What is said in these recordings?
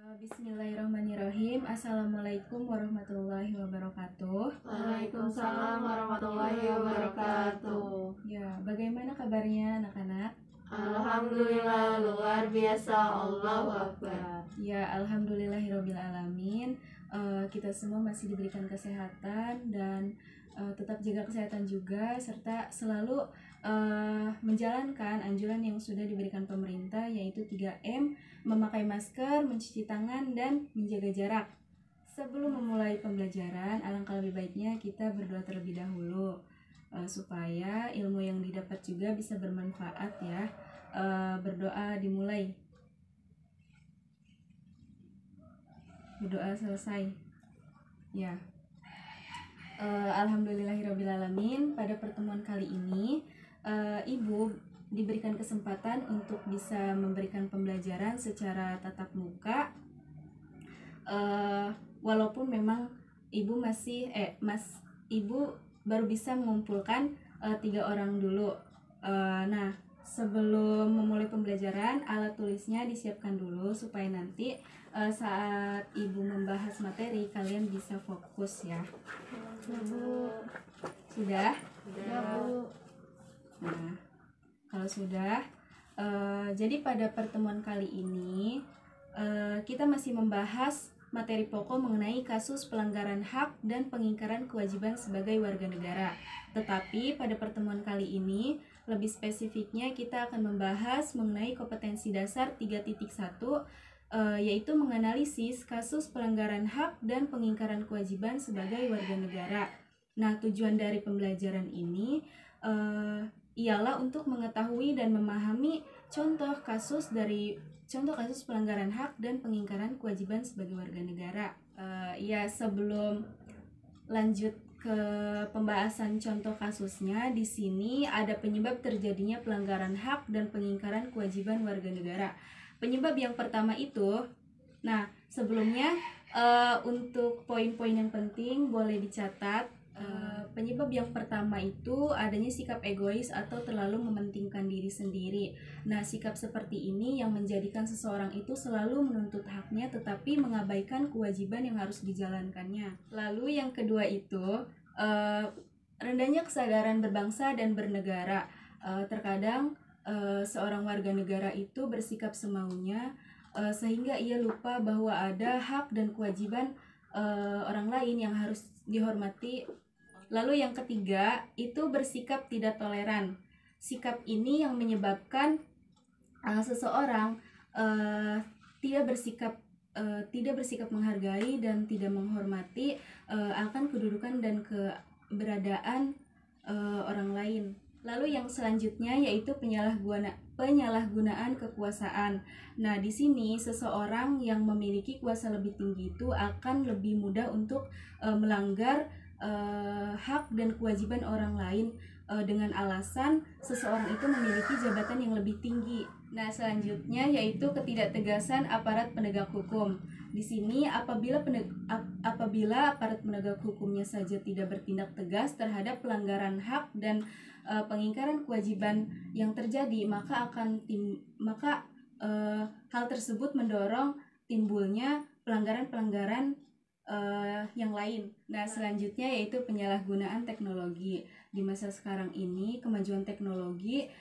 Bismillahirrahmanirrahim. Assalamualaikum warahmatullahi wabarakatuh. Waalaikumsalam warahmatullahi wabarakatuh. Ya, bagaimana kabarnya anak-anak? Alhamdulillah luar biasa, Allahu Akbar. Ya, alhamdulillahirobbilalamin. Kita semua masih diberikan kesehatan dan tetap jaga kesehatan juga, serta selalu menjalankan anjuran yang sudah diberikan pemerintah, yaitu 3M, memakai masker, mencuci tangan, dan menjaga jarak. Sebelum memulai pembelajaran, alangkah lebih baiknya kita berdoa terlebih dahulu, supaya ilmu yang didapat juga bisa bermanfaat ya. Berdoa dimulai. Berdoa selesai. Ya. Alhamdulillahirobbilalamin. Pada pertemuan kali ini, Ibu diberikan kesempatan untuk bisa memberikan pembelajaran secara tatap muka. Walaupun memang Ibu Ibu baru bisa mengumpulkan 3 orang dulu. Nah, sebelum memulai pembelajaran, alat tulisnya disiapkan dulu supaya nanti saat Ibu membahas materi kalian bisa fokus ya. Bu. Sudah? Ya, Bu. Nah, kalau sudah, jadi pada pertemuan kali ini kita masih membahas materi pokok mengenai kasus pelanggaran hak dan pengingkaran kewajiban sebagai warga negara. Tetapi pada pertemuan kali ini, lebih spesifiknya kita akan membahas mengenai kompetensi dasar 3.1, yaitu menganalisis kasus pelanggaran hak dan pengingkaran kewajiban sebagai warga negara. Nah, tujuan dari pembelajaran ini ialah untuk mengetahui dan memahami contoh kasus pelanggaran hak dan pengingkaran kewajiban sebagai warga negara. Sebelum lanjut ke pembahasan contoh kasusnya, di sini ada penyebab terjadinya pelanggaran hak dan pengingkaran kewajiban warga negara. Penyebab yang pertama itu, nah sebelumnya untuk poin-poin yang penting boleh dicatat. Penyebab yang pertama itu adanya sikap egois atau terlalu mementingkan diri sendiri. Nah, sikap seperti ini yang menjadikan seseorang itu selalu menuntut haknya tetapi mengabaikan kewajiban yang harus dijalankannya. Lalu yang kedua itu rendahnya kesadaran berbangsa dan bernegara. Terkadang seorang warga negara itu bersikap semaunya sehingga ia lupa bahwa ada hak dan kewajiban orang lain yang harus dihormati. Lalu yang ketiga itu bersikap tidak toleran. Sikap ini yang menyebabkan seseorang tidak bersikap menghargai dan tidak menghormati akan kedudukan dan keberadaan orang lain. Lalu yang selanjutnya yaitu penyalahgunaan kekuasaan. Nah, di sini seseorang yang memiliki kuasa lebih tinggi itu akan lebih mudah untuk melanggar hak dan kewajiban orang lain dengan alasan seseorang itu memiliki jabatan yang lebih tinggi. Nah, selanjutnya yaitu ketidaktegasan aparat penegak hukum. Di sini apabila aparat penegak hukumnya saja tidak bertindak tegas terhadap pelanggaran hak dan pengingkaran kewajiban yang terjadi, maka hal tersebut mendorong timbulnya pelanggaran-pelanggaran yang lain. Nah, selanjutnya yaitu penyalahgunaan teknologi. Di masa sekarang ini, kemajuan teknologi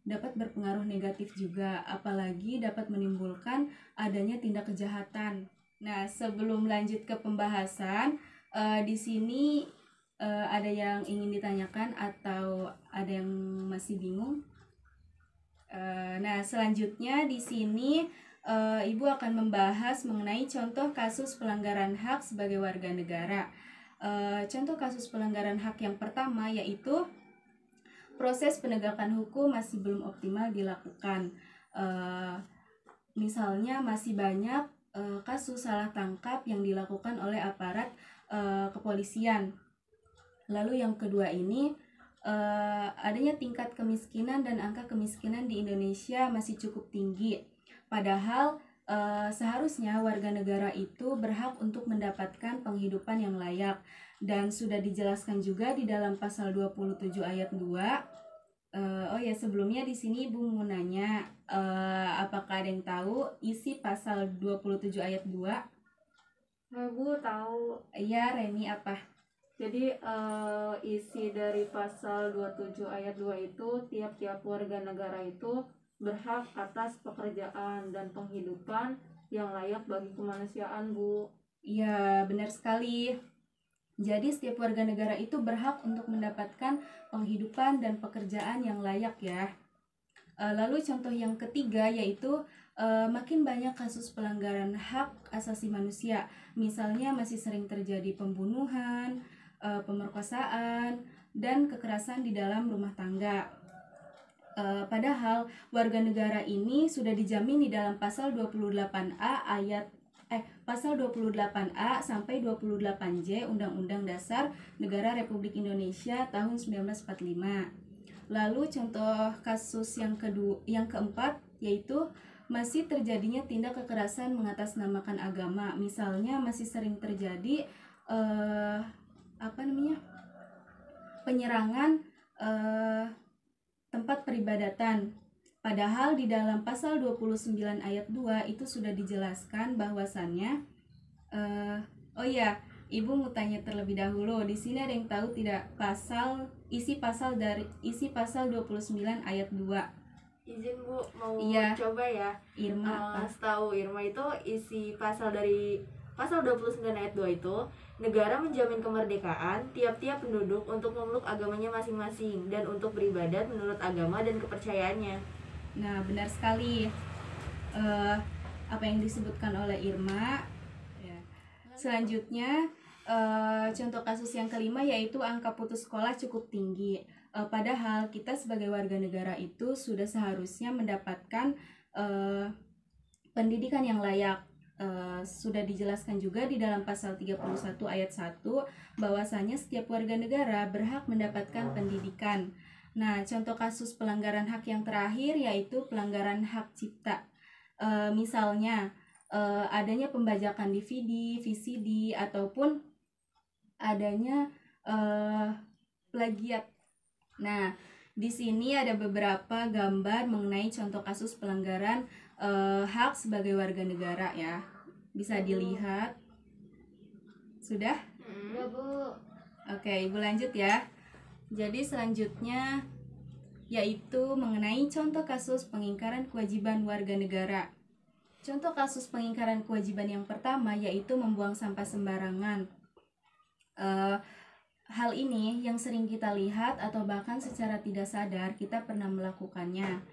dapat berpengaruh negatif juga, apalagi dapat menimbulkan adanya tindak kejahatan. Nah, sebelum lanjut ke pembahasan, di sini ada yang ingin ditanyakan atau ada yang masih bingung? Nah, selanjutnya di sini Ibu akan membahas mengenai contoh kasus pelanggaran hak sebagai warga negara. Contoh kasus pelanggaran hak yang pertama yaitu proses penegakan hukum masih belum optimal dilakukan. Misalnya masih banyak kasus salah tangkap yang dilakukan oleh aparat kepolisian. Lalu yang kedua ini adanya tingkat kemiskinan dan angka kemiskinan di Indonesia masih cukup tinggi. Padahal seharusnya warga negara itu berhak untuk mendapatkan penghidupan yang layak. Dan sudah dijelaskan juga di dalam pasal 27 ayat 2 Oh ya, sebelumnya di sini Ibu mau nanya, apakah ada yang tahu isi pasal 27 ayat 2? Bu tahu. Iya, Reni apa? Jadi isi dari pasal 27 ayat 2 itu tiap-tiap warga negara itu berhak atas pekerjaan dan penghidupan yang layak bagi kemanusiaan, Bu. Iya, benar sekali. Jadi setiap warga negara itu berhak untuk mendapatkan penghidupan dan pekerjaan yang layak ya. Lalu contoh yang ketiga yaitu makin banyak kasus pelanggaran hak asasi manusia. Misalnya masih sering terjadi pembunuhan, pemerkosaan, dan kekerasan di dalam rumah tangga. Padahal warga negara ini sudah dijamin di dalam pasal 28A pasal 28A sampai 28J Undang-Undang Dasar Negara Republik Indonesia tahun 1945. Lalu contoh kasus yang keempat yaitu masih terjadinya tindak kekerasan mengatasnamakan agama. Misalnya masih sering terjadi penyerangan tempat peribadatan. Padahal di dalam pasal 29 ayat 2 itu sudah dijelaskan bahwasannya Ibu mau tanya terlebih dahulu. Di sini ada yang tahu tidak isi pasal 29 ayat 2? Izin Bu, mau Iya. coba ya. Irma apa? Setahu Irma itu isi pasal dari pasal 29 ayat 2 itu, negara menjamin kemerdekaan tiap-tiap penduduk untuk memeluk agamanya masing-masing dan untuk beribadat menurut agama dan kepercayaannya. Nah, benar sekali. Apa yang disebutkan oleh Irma. Ya. Selanjutnya, contoh kasus yang kelima yaitu angka putus sekolah cukup tinggi. Padahal kita sebagai warga negara itu sudah seharusnya mendapatkan pendidikan yang layak. Sudah dijelaskan juga di dalam pasal 31 ayat 1 bahwasanya setiap warga negara berhak mendapatkan pendidikan. Nah, contoh kasus pelanggaran hak yang terakhir yaitu pelanggaran hak cipta. Misalnya adanya pembajakan DVD, VCD, ataupun adanya plagiat. Nah, di sini ada beberapa gambar mengenai contoh kasus pelanggaran hak sebagai warga negara ya. Bisa dilihat. Sudah? Ya, Bu. Oke, Ibu lanjut ya. Jadi selanjutnya yaitu mengenai contoh kasus pengingkaran kewajiban warga negara. Contoh kasus pengingkaran kewajiban yang pertama yaitu membuang sampah sembarangan. Hal ini yang sering kita lihat atau bahkan secara tidak sadar kita pernah melakukannya.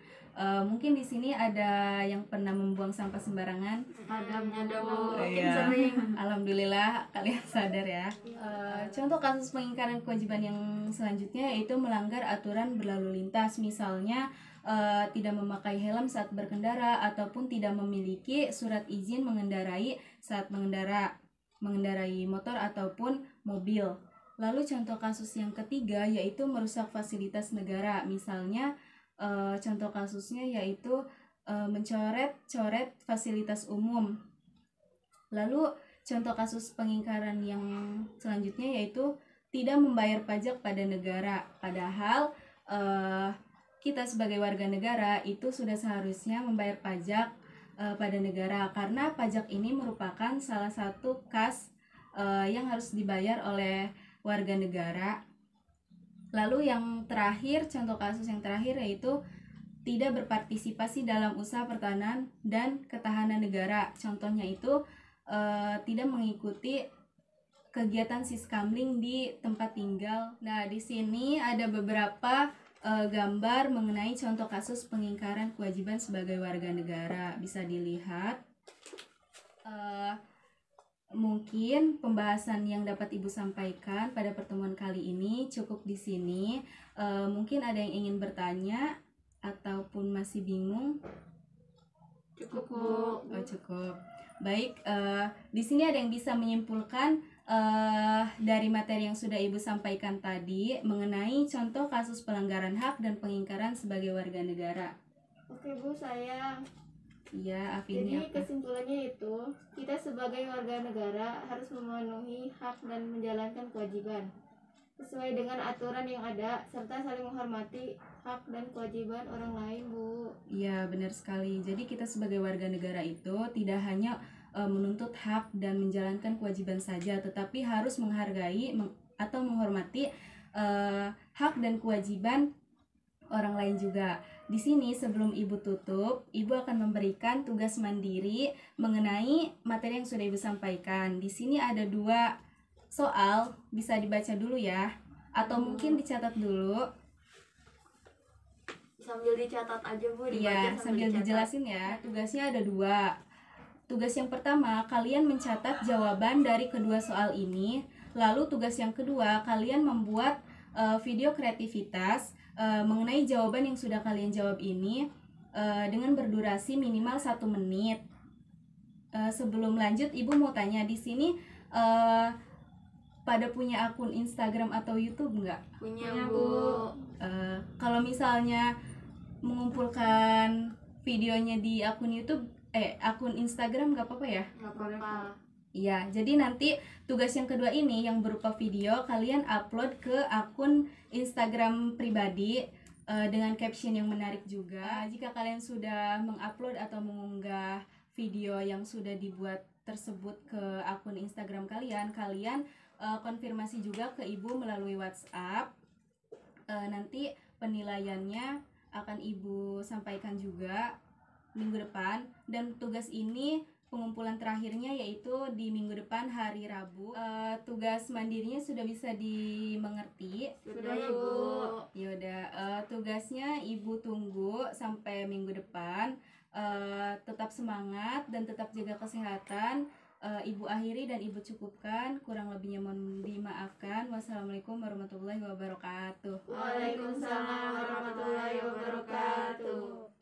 Mungkin di sini ada yang pernah membuang sampah sembarangan. Ada Bu. Mungkin sering. Alhamdulillah kalian sadar ya. Contoh kasus pengingkaran kewajiban yang selanjutnya yaitu melanggar aturan berlalu lintas. Misalnya tidak memakai helm saat berkendara ataupun tidak memiliki surat izin mengendarai saat mengendarai motor ataupun mobil. Lalu contoh kasus yang ketiga yaitu merusak fasilitas negara. Misalnya contoh kasusnya yaitu mencoret-coret fasilitas umum. Lalu contoh kasus pengingkaran yang selanjutnya yaitu tidak membayar pajak pada negara. Padahal kita sebagai warga negara itu sudah seharusnya membayar pajak pada negara, karena pajak ini merupakan salah satu kas yang harus dibayar oleh warga negara. Lalu yang terakhir, contoh kasus yang terakhir yaitu tidak berpartisipasi dalam usaha pertahanan dan ketahanan negara. Contohnya itu tidak mengikuti kegiatan siskamling di tempat tinggal. Nah, di sini ada beberapa gambar mengenai contoh kasus pengingkaran kewajiban sebagai warga negara. Bisa dilihat. Mungkin pembahasan yang dapat Ibu sampaikan pada pertemuan kali ini cukup di sini. Mungkin ada yang ingin bertanya ataupun masih bingung? Cukup, Bu. Oh, cukup. Baik, di sini ada yang bisa menyimpulkan dari materi yang sudah Ibu sampaikan tadi mengenai contoh kasus pelanggaran hak dan pengingkaran sebagai warga negara. Oke, Bu, saya. Iya, Afini Jadi apa? kesimpulannya itu, kita sebagai warga negara harus memenuhi hak dan menjalankan kewajiban sesuai dengan aturan yang ada serta saling menghormati hak dan kewajiban orang lain, Bu. Iya, benar sekali. Jadi kita sebagai warga negara itu tidak hanya menuntut hak dan menjalankan kewajiban saja, tetapi harus menghargai atau menghormati hak dan kewajiban orang lain juga. Di sini sebelum Ibu tutup, Ibu akan memberikan tugas mandiri mengenai materi yang sudah Ibu sampaikan. Di sini ada 2 soal, bisa dibaca dulu ya, atau mungkin dicatat dulu. Sambil dicatat aja, Bu. Iya, sambil dijelasin ya. Tugasnya ada 2. Tugas yang pertama, kalian mencatat jawaban dari kedua soal ini. Lalu tugas yang kedua, kalian membuat video kreativitas mengenai jawaban yang sudah kalian jawab ini dengan berdurasi minimal 1 menit. Sebelum lanjut, Ibu mau tanya, di sini pada punya akun Instagram atau YouTube nggak? Punya, Bu. Kalau misalnya mengumpulkan videonya di akun YouTube, akun Instagram nggak apa-apa ya? Nggak apa-apa. Iya, jadi nanti tugas yang kedua ini yang berupa video kalian upload ke akun Instagram pribadi dengan caption yang menarik juga. Jika kalian sudah mengupload atau mengunggah video yang sudah dibuat tersebut ke akun Instagram kalian, konfirmasi juga ke Ibu melalui WhatsApp. Nanti penilaiannya akan Ibu sampaikan juga minggu depan, dan tugas ini pengumpulan terakhirnya yaitu di minggu depan hari Rabu. Tugas mandirinya sudah bisa dimengerti? Sudah, Ibu. Yaudah, tugasnya Ibu tunggu sampai minggu depan. Tetap semangat dan tetap jaga kesehatan. Ibu akhiri dan Ibu cukupkan, kurang lebihnya mohon dimaafkan. Wassalamualaikum warahmatullahi wabarakatuh. Waalaikumsalam warahmatullahi wabarakatuh.